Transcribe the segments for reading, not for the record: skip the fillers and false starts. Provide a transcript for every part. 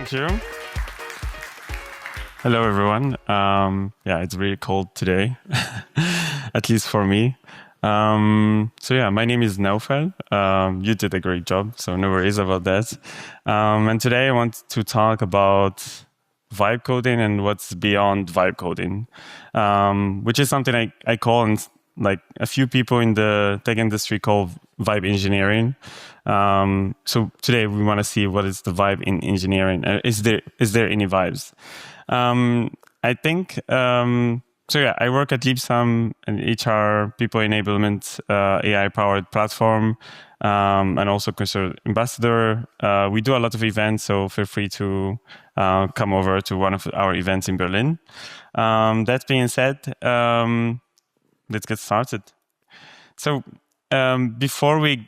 Thank you. Hello, everyone. Yeah, it's really cold today, at least for me. So yeah, my name is Naoufal. You did a great job, so no worries about that. And today I want to talk about vibe coding and what's beyond vibe coding, which is something I call, and like a few people in the tech industry call, vibe engineering. So today we want to see what is the vibe in engineering. Is there any vibes? I think, so yeah, I work at Leapsum, an HR people enablement AI-powered platform, and also concerned ambassador. We do a lot of events, so feel free to come over to one of our events in Berlin. That being said, let's get started. So before we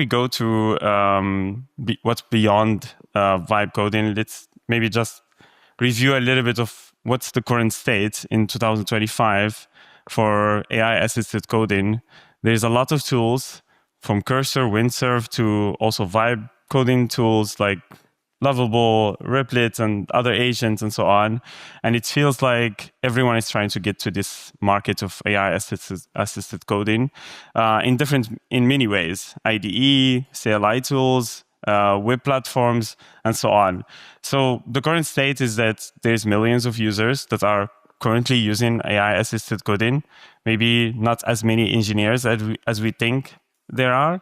go to what's beyond vibe coding, let's maybe just review a little bit of what's the current state in 2025 for AI-assisted coding. There's a lot of tools, from Cursor, Windsurf, to also vibe coding tools like Lovable, Replit, and other agents, and so on. And it feels like everyone is trying to get to this market of AI-assisted coding in many ways: IDE, CLI tools, web platforms, and so on. So the current state is that there's millions of users that are currently using AI-assisted coding. Maybe not as many engineers as we think there are.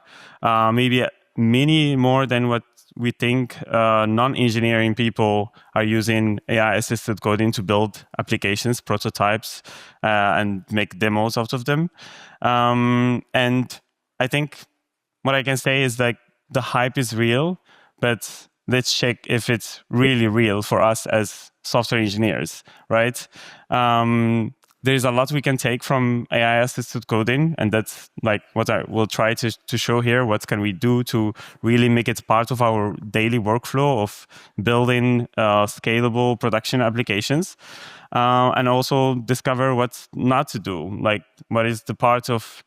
Maybe many more than what we think non-engineering people are using AI-assisted coding to build applications, prototypes, and make demos out of them. And I think what I can say is like, the hype is real, but let's check if it's really real for us as software engineers, right? There's a lot we can take from AI-assisted coding, and that's like what I will try to show here. What can we do to really make it part of our daily workflow of building scalable production applications, and also discover what's not to do. Like, what is the part of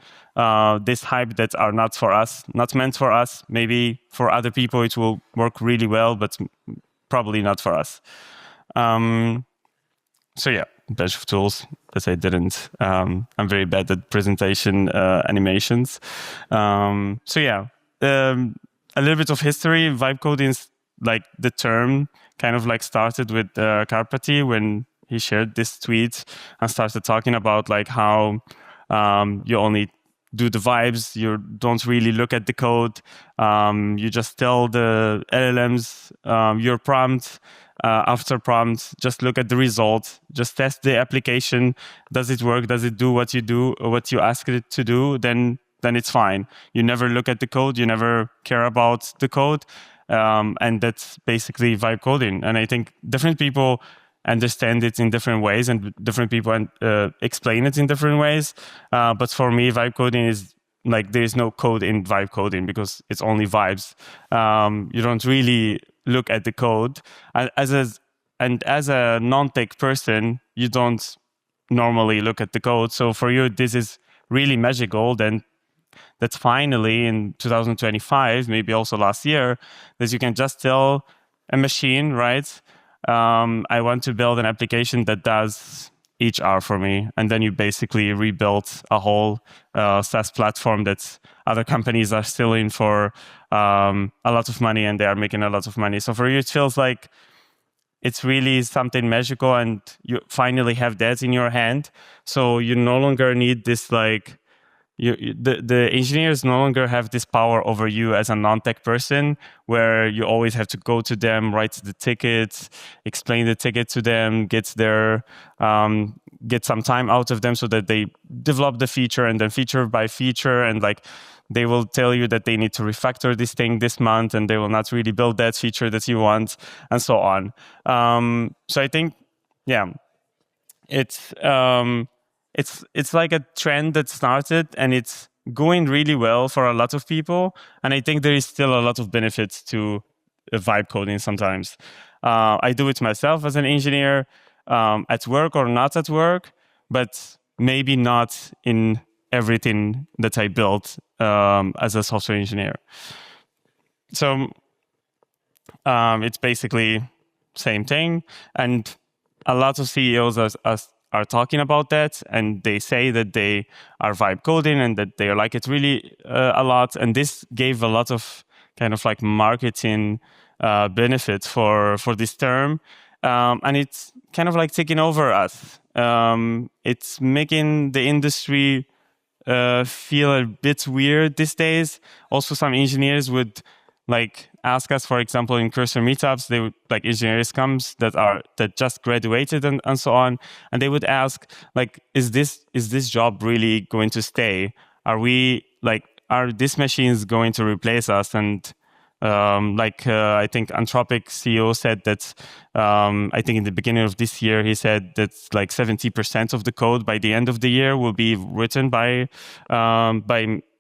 this hype that are not for us, not meant for us? Maybe for other people it will work really well, but probably not for us. So yeah, a bunch of tools that I didn't. I'm very bad at presentation animations. So yeah, a little bit of history. Vibe coding is like the term kind of like started with Karpati when he shared this tweet and started talking about like how you only do the vibes, you don't really look at the code, you just tell the LLMs your prompt. After prompt, just look at the result, just test the application. Does it work? Does it do what you ask it to do? Then it's fine. You never look at the code, you never care about the code. And that's basically vibe coding. And I think different people understand it in different ways, and different people explain it in different ways. But for me, vibe coding is like, there is no code in vibe coding because it's only vibes. You don't really look at the code. As a non-tech person, you don't normally look at the code. So for you, this is really magical. Then that's finally in 2025, maybe also last year, that you can just tell a machine, right? I want to build an application that does HR for me. And then you basically rebuilt a whole SaaS platform that other companies are still in for a lot of money, and they are making a lot of money. So for you, it feels like it's really something magical, and you finally have that in your hand. So you no longer need this like, the engineers no longer have this power over you as a non-tech person, where you always have to go to them, write the tickets, explain the ticket to them, get some time out of them so that they develop the feature, and then feature by feature, and like, they will tell you that they need to refactor this thing this month, and they will not really build that feature that you want, and so on. So I think, yeah, it's like a trend that started, and it's going really well for a lot of people. And I think there is still a lot of benefits to vibe coding sometimes. I do it myself as an engineer, at work or not at work, but maybe not in everything that I built as a software engineer. So it's basically same thing. And a lot of CEOs are talking about that, and they say that they are vibe coding and that they like it really a lot. And this gave a lot of kind of like marketing benefit for this term. And it's kind of like taking over us. It's making the industry feel a bit weird these days. Also, some engineers would like ask us, for example, in Cursor meetups, they would like engineers comes that just graduated and so on, and they would ask like, is this job really going to stay? Are these machines going to replace us? And I think Anthropic CEO said that I think in the beginning of this year he said that like 70% of the code by the end of the year will be written by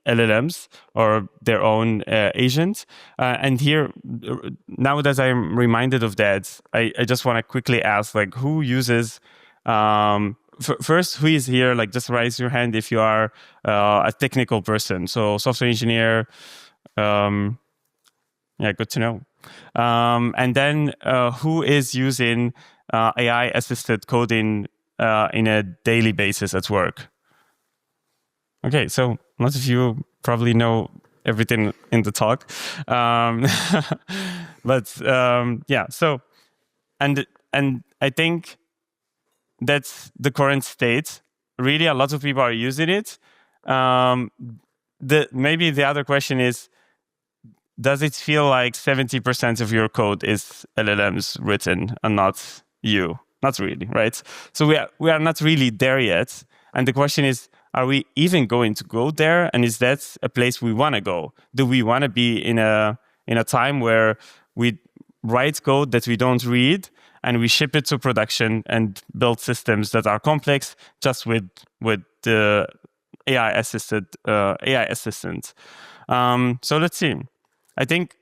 LLMs or their own agents. And here, now that I'm reminded of that, I just want to quickly ask, like, who uses first, who is here? Like, just raise your hand if you are a technical person. So software engineer. Yeah, good to know. And then who is using AI-assisted coding in a daily basis at work? Okay, so lots of you probably know everything in the talk. But yeah, so, and I think that's the current state. Really, a lot of people are using it. Maybe the other question is, does it feel like 70% of your code is LLMs written and not you? Not really, right? So we are not really there yet. And the question is, are we even going to go there? And is that a place we want to go? Do we want to be in a time where we write code that we don't read and we ship it to production and build systems that are complex just with the AI assistant? So let's see. I think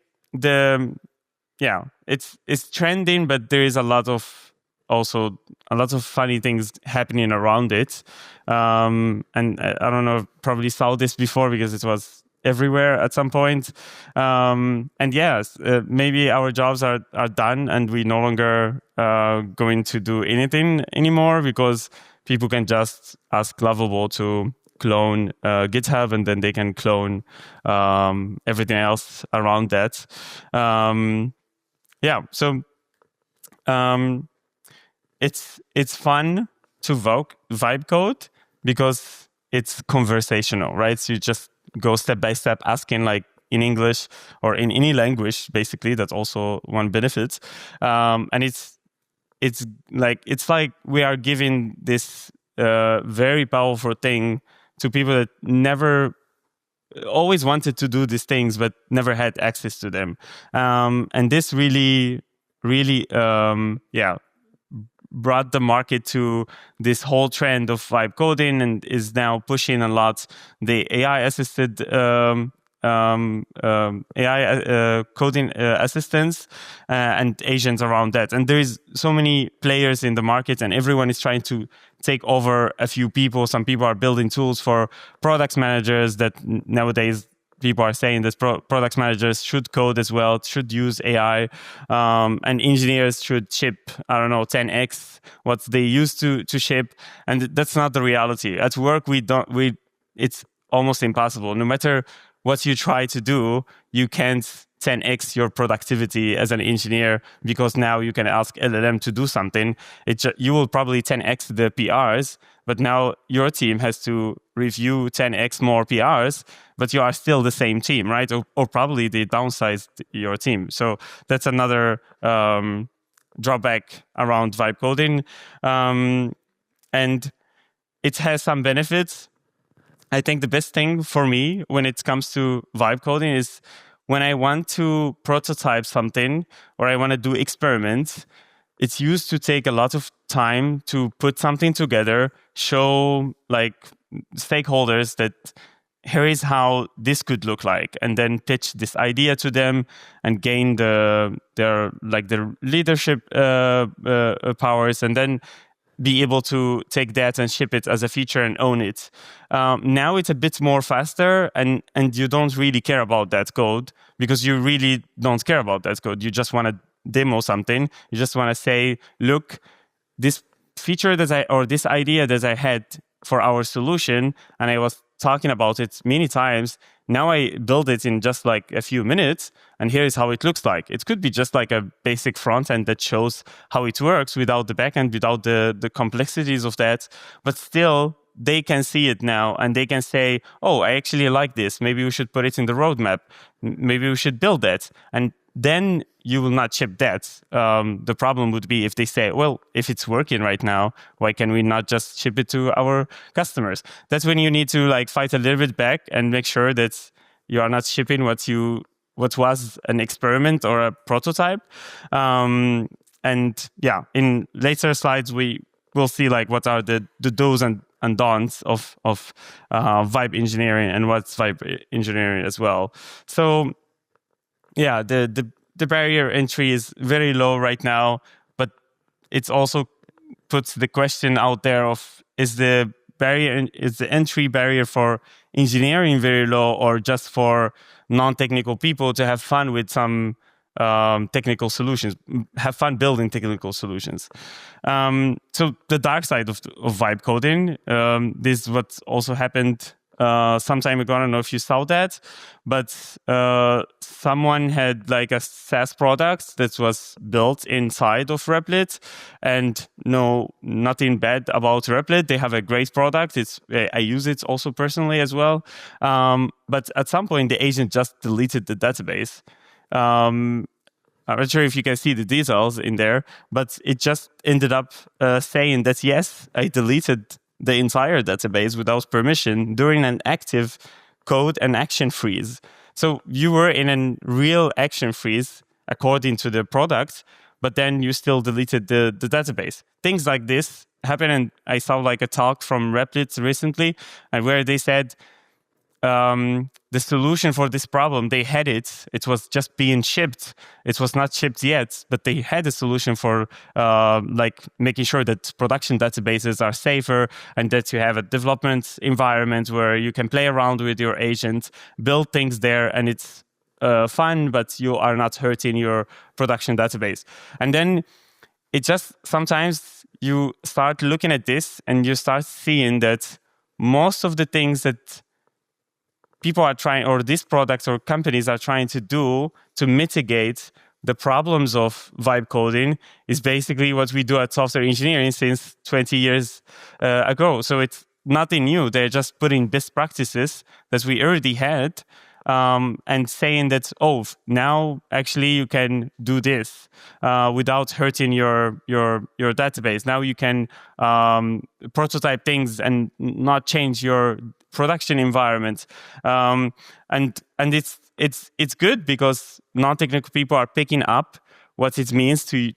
it's trending, but there is also a lot of funny things happening around it. And I don't know, probably saw this before because it was everywhere at some point. And yes, maybe our jobs are done and we no longer going to do anything anymore because people can just ask Lovable to clone GitHub, and then they can clone everything else around that. So it's fun to vibe code because it's conversational, right? So you just go step by step asking, like in English or in any language, basically. That's also one benefit. And it's like we are giving this very powerful thing to people that never always wanted to do these things but never had access to them. And this really brought the market to this whole trend of vibe coding and is now pushing a lot the AI assisted AI coding assistants and agents around that. And there is so many players in the market and everyone is trying to take over a few people. Some people are building tools for product managers that nowadays people are saying that product managers should code as well, should use AI, and engineers should ship, 10x what they used to ship. And that's not the reality. At work, it's almost impossible. No matter what you try to do, you can't 10x your productivity as an engineer because now you can ask LLM to do something. You will probably 10x the PRs, but now your team has to review 10x more PRs, but you are still the same team, right? Or probably they downsized your team. So that's another drawback around vibe coding. And it has some benefits. I think the best thing for me when it comes to vibe coding is when I want to prototype something or I want to do experiments. It's used to take a lot of time to put something together, show like stakeholders that here is how this could look like, and then pitch this idea to them and gain their leadership powers, and then be able to take that and ship it as a feature and own it. Now it's a bit more faster and you don't really care about that code because you really don't care about that code. You just want to demo something. You just want to say, look, this feature or this idea that I had for our solution, and I was talking about it many times. Now I build it in just like a few minutes, and here is how it looks like. It could be just like a basic front end that shows how it works without the backend, without the complexities of that. But still, they can see it now, and they can say, oh, I actually like this. Maybe we should put it in the roadmap. Maybe we should build that. And then you will not ship that. The problem would be if they say, well, if it's working right now, why can we not just ship it to our customers? That's when you need to like fight a little bit back and make sure that you are not shipping what was an experiment or a prototype. And yeah, in later slides, we will see like what are the do's and don'ts of vibe engineering and what's vibe engineering as well. So yeah, the barrier entry is very low right now, but it's also puts the question out there of is the entry barrier for engineering very low, or just for non-technical people to have fun with some technical solutions, have fun building technical solutions. So the dark side of vibe coding, this is what also happened some time ago. I don't know if you saw that, but someone had like a SaaS product that was built inside of Replit, and no, nothing bad about Replit. They have a great product. I use it also personally as well. But at some point, the agent just deleted the database. I'm not sure if you can see the details in there, but it just ended up saying that, yes, I deleted the entire database without permission during an active code and action freeze. So you were in a real action freeze according to the product, but then you still deleted the database. Things like this happen, and I saw like a talk from Replit recently, and where they said the solution for this problem, they had it. It was just being shipped. It was not shipped yet, but they had a solution for like making sure that production databases are safer, and that you have a development environment where you can play around with your agent, build things there, and it's fun, but you are not hurting your production database. And then it just sometimes you start looking at this and you start seeing that most of the things that people are trying, or these products or companies are trying to do to mitigate the problems of vibe coding, is basically what we do at software engineering since 20 years ago. So it's nothing new. They're just putting best practices that we already had, and saying that, oh, now actually you can do this without hurting your database. Now you can prototype things and not change your production environment, and it's good because non-technical people are picking up what it means to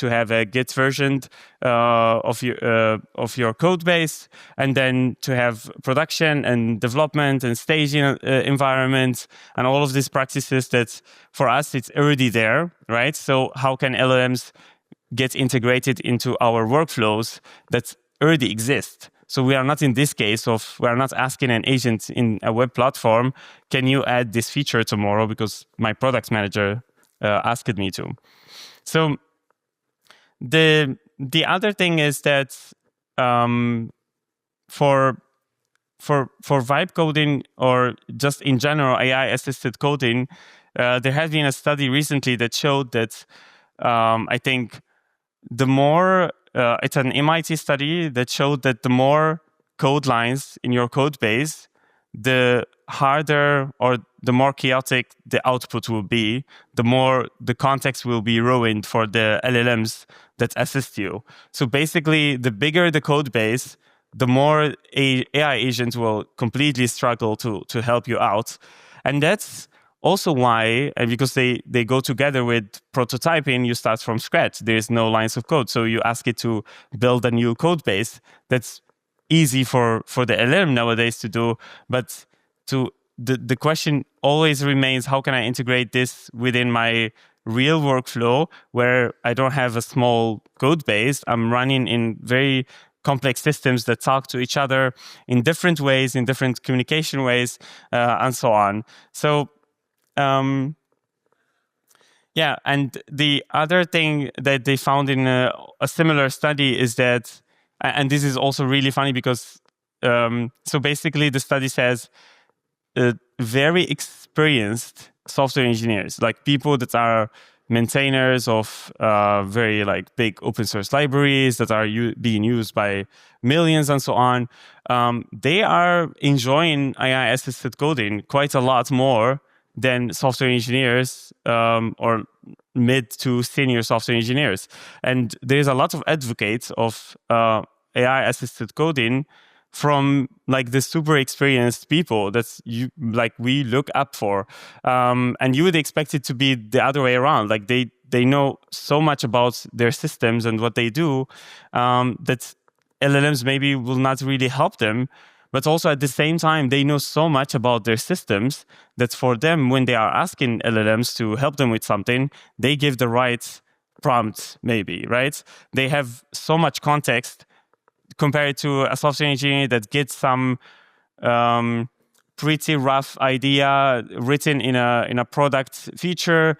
have a Git version of your code base, and then to have production and development and staging environments, and all of these practices that for us it's already there, right? So how can LLMs get integrated into our workflows that already exist? So we are not in this case we are not asking an agent in a web platform, can you add this feature tomorrow because my product manager asked me to. So the other thing is that for vibe coding, or just in general AI assisted coding, there has been a study recently that showed that I think the more it's an MIT study that showed that the more code lines in your code base, the harder or the more chaotic the output will be, the more the context will be ruined for the LLMs that assist you. So basically, the bigger the code base, the more AI agents will completely struggle to help you out. And that's also why, and because they go together with prototyping, you start from scratch. There's no lines of code. So you ask it to build a new code base. That's easy for the LLM nowadays to do. But the question always remains, how can I integrate this within my real workflow where I don't have a small code base? I'm running in very complex systems that talk to each other in different ways, in different communication ways, and so on. So Yeah, and the other thing that they found in a similar study is that, and this is also really funny because, so basically the study says very experienced software engineers, like people that are maintainers of very like big open source libraries that are being used by millions and so on, they are enjoying AI assisted coding quite a lot more than software engineers or mid to senior software engineers. And there's a lot of advocates of AI assisted coding from like the super experienced people that's like we look up for, and you would expect it to be the other way around. Like they know so much about their systems and what they do, that LLMs maybe will not really help them. But also at the same time, they know so much about their systems that for them, when they are asking LLMs to help them with something, they give the right prompt, maybe, right? They have so much context compared to a software engineer that gets some pretty rough idea written in a product feature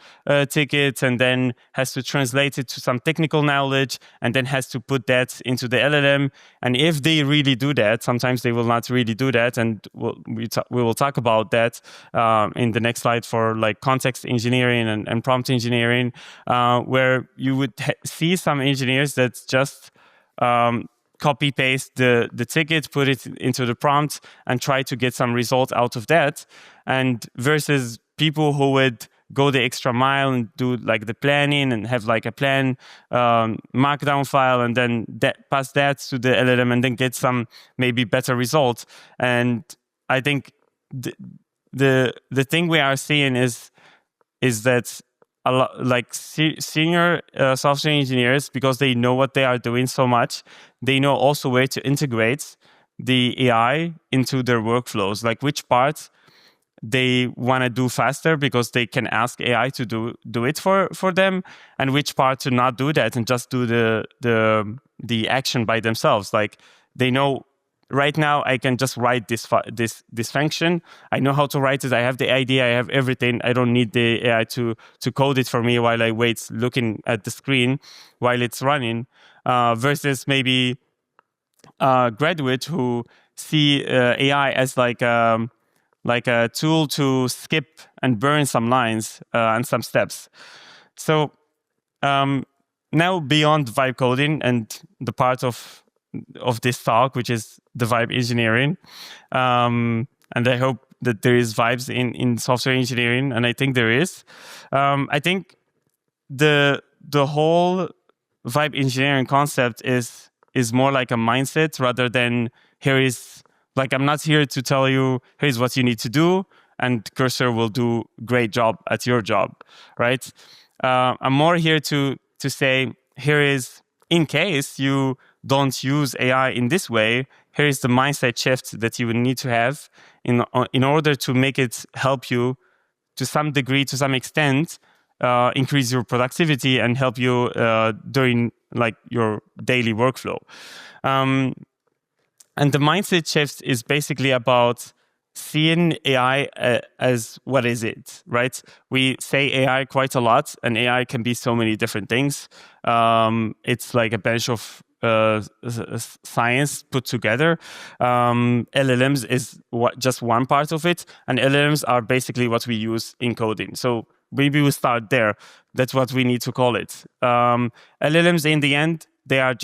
ticket, and then has to translate it to some technical knowledge, and then has to put that into the LLM. And if they really do that, sometimes they will not really do that, and we will talk about that in the next slide for like context engineering and prompt engineering, where you would see some engineers that just copy paste the ticket, put it into the prompt, and try to get some result out of that. And versus people who would go the extra mile and do like the planning and have like a plan markdown file, and then pass that to the LLM and then get some maybe better results. And I think the thing we are seeing is that a lot like senior software engineers, because they know what they are doing so much, they know also where to integrate the AI into their workflows, like which parts they want to do faster because they can ask AI to do it for them, and which part to not do that and just do the action by themselves. Like they know right now I can just write this function. I know how to write it. I have the idea. I have everything. I don't need the AI to code it for me while I wait looking at the screen while it's running. Versus maybe graduates who see AI as like a tool to skip and burn some lines and some steps. So now beyond vibe coding and the part of this talk, which is the vibe engineering, and I hope that there is vibes in software engineering, and I think there is. I think the whole vibe engineering concept is more like a mindset rather than here is like, I'm not here to tell you here's what you need to do and Cursor will do great job at your job, right? I'm more here to say here is, in case you don't use AI in this way, here is the mindset shift that you would need to have in order to make it help you to some degree, to some extent, increase your productivity and help you during like your daily workflow. And the mindset shift is basically about seeing AI as what is it, right? We say AI quite a lot, and AI can be so many different things. It's like a bunch of science put together. LLMs is just one part of it, and LLMs are basically what we use in coding. So maybe we start there. That's what we need to call it. LLMs, in the end, they are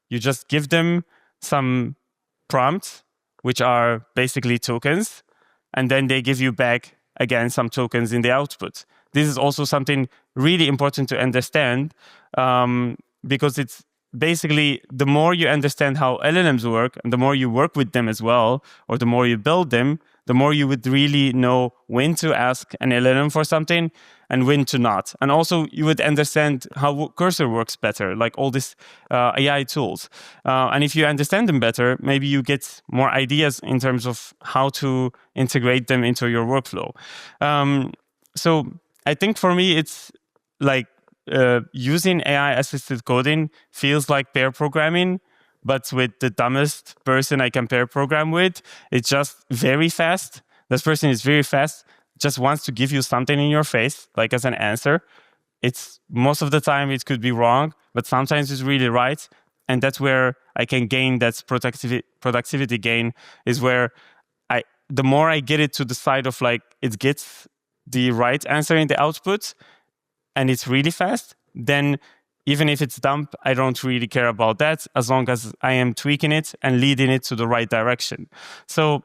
you just give them some prompts, which are basically tokens, and then they give you back again some tokens in the output. This is also something really important to understand, because it's basically the more you understand how LLMs work and the more you work with them as well, or the more you build them, the more you would really know when to ask an LLM for something and when to not. And also you would understand how Cursor works better, like all these AI tools. And if you understand them better, maybe you get more ideas in terms of how to integrate them into your workflow. So I think for me, it's like using AI-assisted coding feels like pair programming, but with the dumbest person I can pair program with. It's just very fast. This person is very fast, just wants to give you something in your face, like as an answer. it's most of the time it could be wrong, but sometimes it's really right. And that's where I can gain that productivity gain, is where the more I get it to the side of like it gets the right answer in the output and it's really fast, then even if it's dumb, I don't really care about that as long as I am tweaking it and leading it to the right direction. So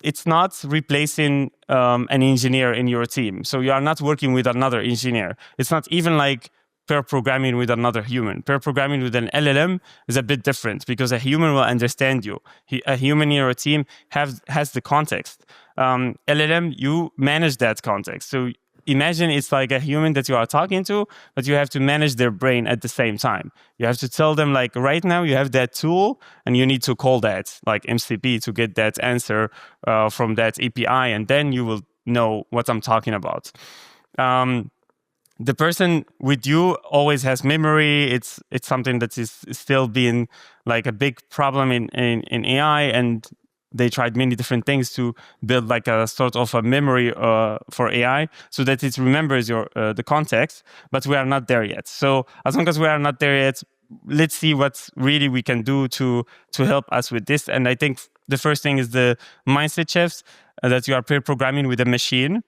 it's not replacing an engineer in your team. So you are not working with another engineer. It's not even like pair programming with another human. Pair programming with an LLM is a bit different because a human will understand you. A human in your team has the context. LLM, you manage that context. So imagine it's like a human that you are talking to, but you have to manage their brain at the same time. You have to tell them like, right now you have that tool and you need to call that like MCP to get that answer from that API, and then you will know what I'm talking about. The person with you always has memory. It's something that is still being like a big problem in AI, and they tried many different things to build like a sort of a memory for AI so that it remembers the context, but we are not there yet. So as long as we are not there yet, let's see what really we can do to help us with this. And I think the first thing is the mindset shifts, that you are pair programming with a machine.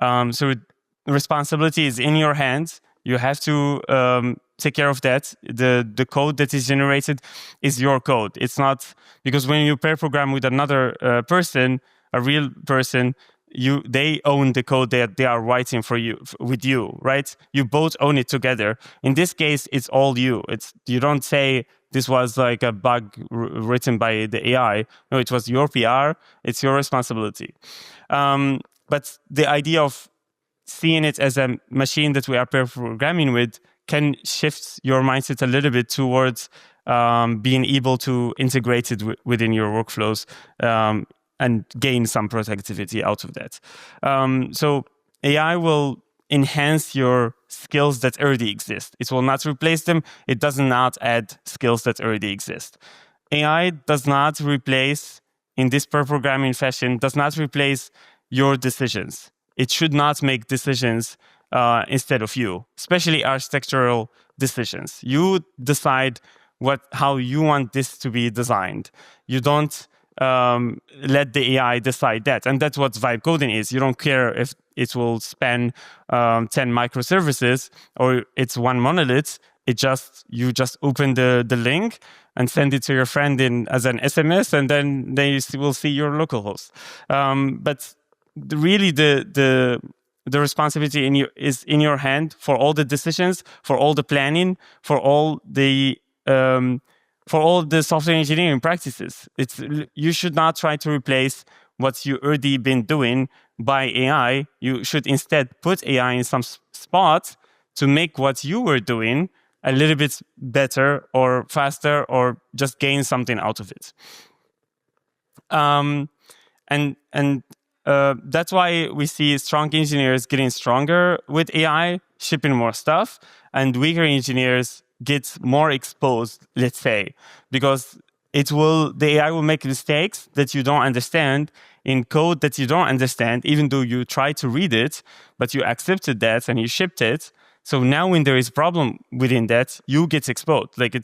So responsibility is in your hands. You have to take care of that. The code that is generated is your code. It's not, because when you pair program with another person, a real person, they own the code that they are writing for you with you, right? You both own it together. In this case, it's all you. You don't say this was like a bug written by the AI. No, it was your PR. It's your responsibility. But the idea of seeing it as a machine that we are pair programming with can shift your mindset a little bit towards being able to integrate it within your workflows and gain some productivity out of that. So AI will enhance your skills that already exist. It will not replace them. It does not add skills that already exist. AI does not replace, in this pair programming fashion, does not replace your decisions. It should not make decisions instead of you, especially architectural decisions. You decide how you want this to be designed. You don't let the AI decide that. And that's what vibe coding is. You don't care if it will span 10 microservices or it's one monolith. You just open the link and send it to your friend as an SMS, and then they will see your localhost. But really the responsibility is in your hand for all the decisions, for all the planning, for all the software engineering practices. You should not try to replace what you already been doing by AI. You should instead put AI in some spot to make what you were doing a little bit better or faster, or just gain something out of it. That's why we see strong engineers getting stronger with AI, shipping more stuff, and weaker engineers get more exposed, let's say, because the AI will make mistakes that you don't understand in code that you don't understand, even though you try to read it, but you accepted that and you shipped it. So now when there is a problem within that, you get exposed. Like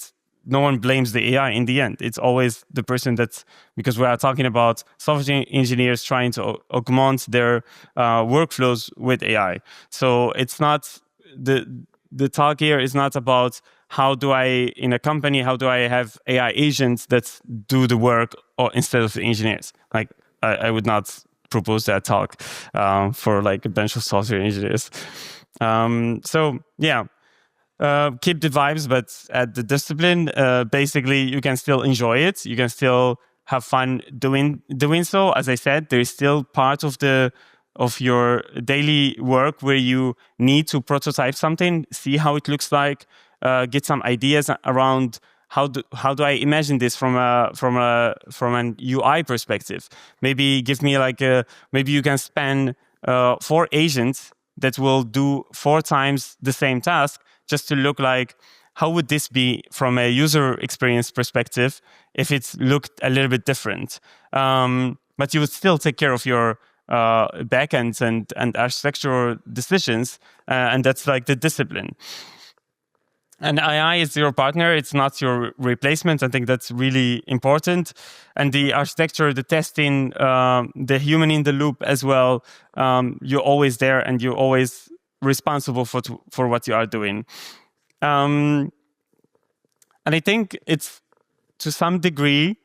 no one blames the AI in the end. It's always the person because we are talking about software engineers trying to augment their workflows with AI. So it's not, the talk here is not about in a company, how do I have AI agents that do the work instead of the engineers? Like I would not propose that talk for like a bunch of software engineers. So yeah. Keep the vibes, but at the discipline, basically you can still enjoy it. You can still have fun doing so. As I said, there is still part of your daily work where you need to prototype something, see how it looks like, get some ideas around how do I imagine this from an UI perspective. Maybe give me maybe you can span 4 agents that will do 4 times the same task, just to look like, how would this be from a user experience perspective if it looked a little bit different? But you would still take care of your backends and architectural decisions, and that's like the discipline. And AI is your partner, it's not your replacement. I think that's really important. And the architecture, the testing, the human in the loop as well, you're always there and you're always responsible for what you are doing. And I think it's, to some degree,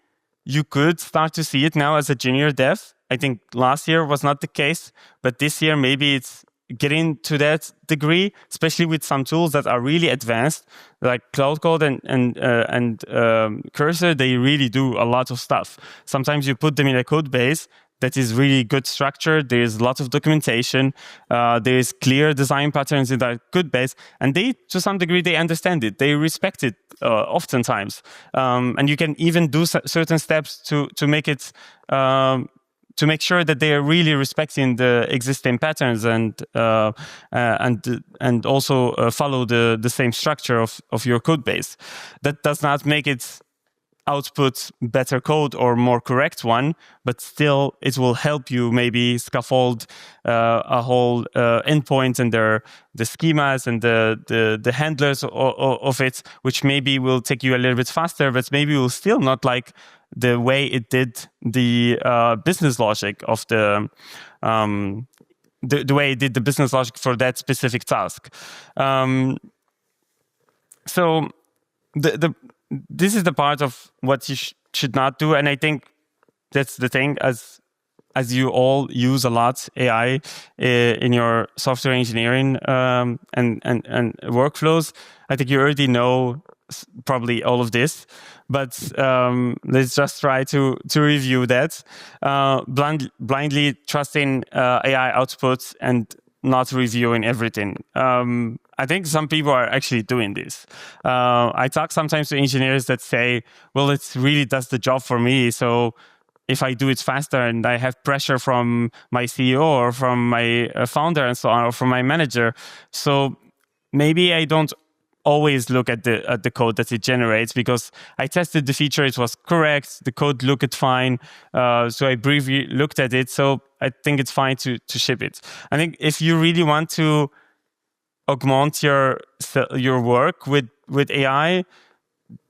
you could start to see it now as a junior dev. I think last year was not the case, but this year maybe it's getting to that degree, especially with some tools that are really advanced, like Cloud Code and Cursor. They really do a lot of stuff. Sometimes you put them in a code base that is really good structure. There is lots of documentation. There is clear design patterns in that code base, and they, to some degree, they understand it. They respect it oftentimes, and you can even do certain steps to make it. To make sure that they are really respecting the existing patterns and also follow the same structure of your code base. That does not make it output better code or more correct one, but still it will help you maybe scaffold a whole endpoint and the schemas and the handlers of it, which maybe will take you a little bit faster, but maybe will still not like the way it did the business logic of the way it did the business logic for that specific task. So this is the part of what you should not do, and I think that's the thing. As you all use a lot AI in your software engineering and workflows, I think you already know probably all of this, but let's just try to review that. Blindly trusting AI outputs and not reviewing everything. I think some people are actually doing this. I talk sometimes to engineers that say, well, it really does the job for me, so if I do it faster and I have pressure from my CEO or from my founder and so on, or from my manager, so maybe I don't always look at the code that it generates, because I tested the feature, it was correct, the code looked fine, so I briefly looked at it, so I think it's fine to ship it. I think if you really want to augment your work with AI,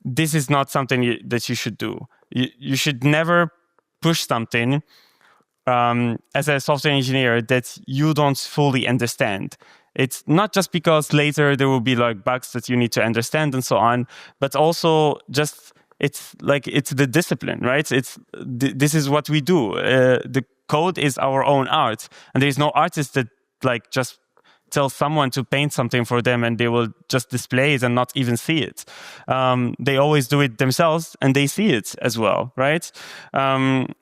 this is not something that you should do. You should never push something as a software engineer that you don't fully understand. It's not just because later there will be like bugs that you need to understand and so on, but also just it's the discipline, right? This is what we do. The code is our own art, and there is no artist that like just tell someone to paint something for them and they will just display it and not even see it. They always do it themselves and they see it as well, right? And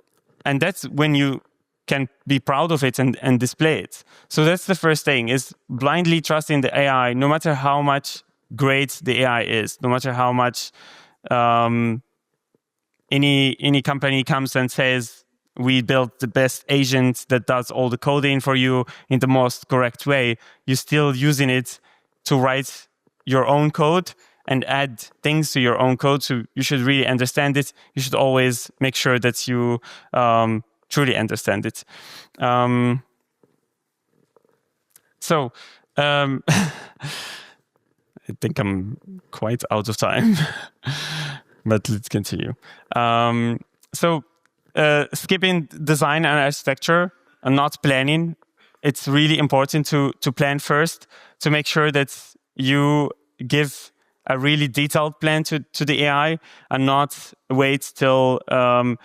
that's when you can be proud of it and display it. So that's the first thing, is blindly trusting the AI, no matter how much great the AI is, no matter how much any company comes and says, we built the best agent that does all the coding for you in the most correct way. You're still using it to write your own code and add things to your own code. So you should really understand it. You should always make sure that you truly understand it. I think I'm quite out of time, but let's continue. Skipping design and architecture and not planning. It's really important to plan first, to make sure that you give a really detailed plan to the AI and not wait till and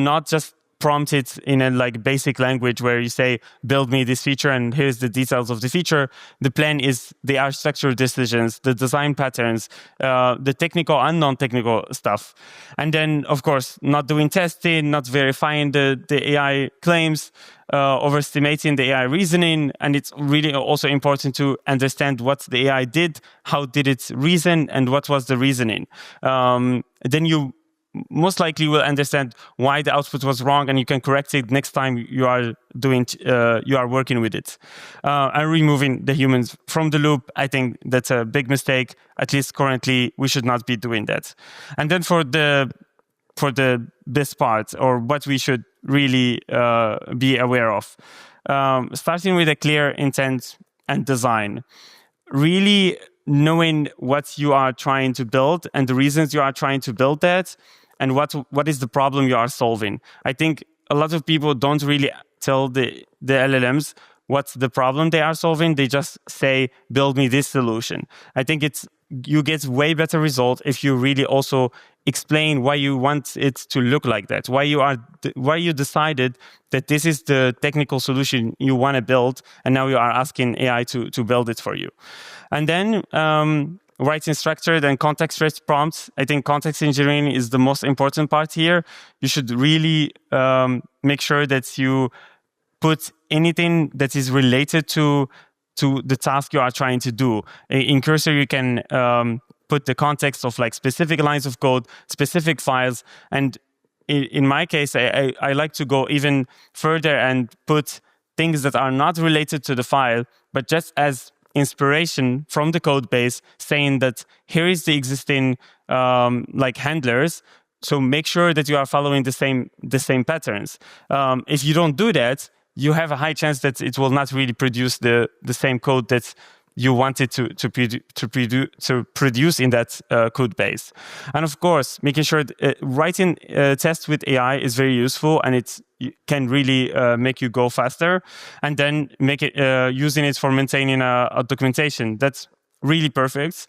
not just prompt it in a like basic language where you say, build me this feature and here's the details of the feature. The plan is the architectural decisions, the design patterns, the technical and non-technical stuff. And then, of course, not doing testing, not verifying the AI claims, overestimating the AI reasoning. And it's really also important to understand what the AI did, how did it reason, and what was the reasoning. Then you most likely will understand why the output was wrong, and you can correct it next time you are working with it. And removing the humans from the loop, I think that's a big mistake. At least currently, we should not be doing that. And then for the the best part, or what we should really be aware of. Starting with a clear intent and design. Really knowing what you are trying to build and the reasons you are trying to build that, and what is the problem you are solving. I think a lot of people don't really tell the LLMs what's the problem they are solving. They just say, build me this solution. I think you get way better result if you really also explain why you want it to look like that, why you decided that this is the technical solution you want to build, and now you are asking AI to build it for you. And then writing structured and context-rich prompts. I think context engineering is the most important part here. You should really make sure that you put anything that is related to the task you are trying to do. In Cursor, you can put the context of like specific lines of code, specific files. And in my case, I like to go even further and put things that are not related to the file, but just as inspiration from the code base, saying that here is the existing like handlers. So make sure that you are following the same patterns. If you don't do that, you have a high chance that it will not really produce the same code that you wanted to produce in that code base. And of course, making sure writing tests with AI is very useful, and it can really make you go faster. And then make it using it for maintaining a documentation. That's really perfect.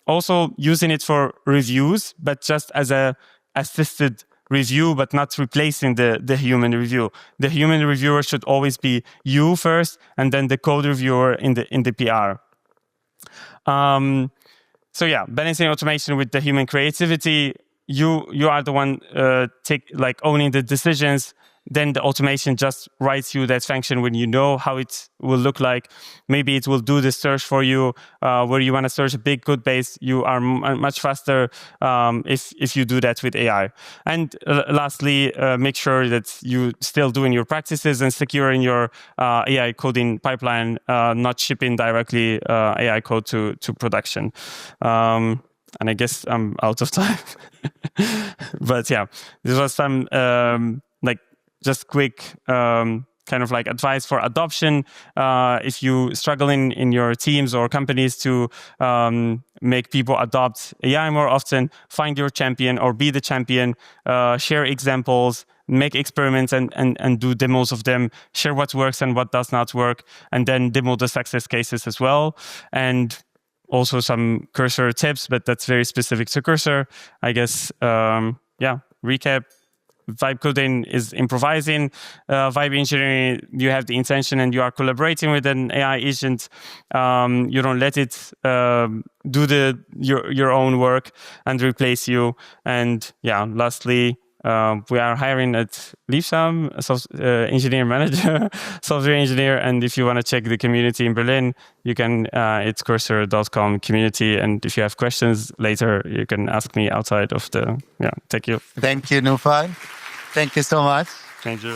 Also using it for reviews, but just as a assisted review, but not replacing the human review. The human reviewer should always be you first, and then the code reviewer in the PR. So yeah, balancing automation with the human creativity. You are the one owning the decisions. Then the automation just writes you that function when you know how it will look like. Maybe it will do the search for you. Where you want to search a big code base, you are much faster if you do that with AI. And lastly, make sure that you still doing your practices and securing your AI coding pipeline, not shipping directly AI code to production. And I guess I'm out of time. But yeah, this was some just quick kind of like advice for adoption. If you struggle in your teams or companies to make people adopt AI more often, find your champion or be the champion, share examples, make experiments and do demos of them, share what works and what does not work, and then demo the success cases as well. And also some Cursor tips, but that's very specific to Cursor. I guess, recap. Vibe coding is improvising. Vibe engineering, you have the intention and you are collaborating with an AI agent. You don't let it do your own work and replace you. And yeah, lastly, we are hiring at Liefsam, engineer manager, software engineer. And if you want to check the community in Berlin, you can, it's cursor.com community. And if you have questions later, you can ask me outside of the, thank you. Thank you, Naoufal. Thank you so much. Thank you.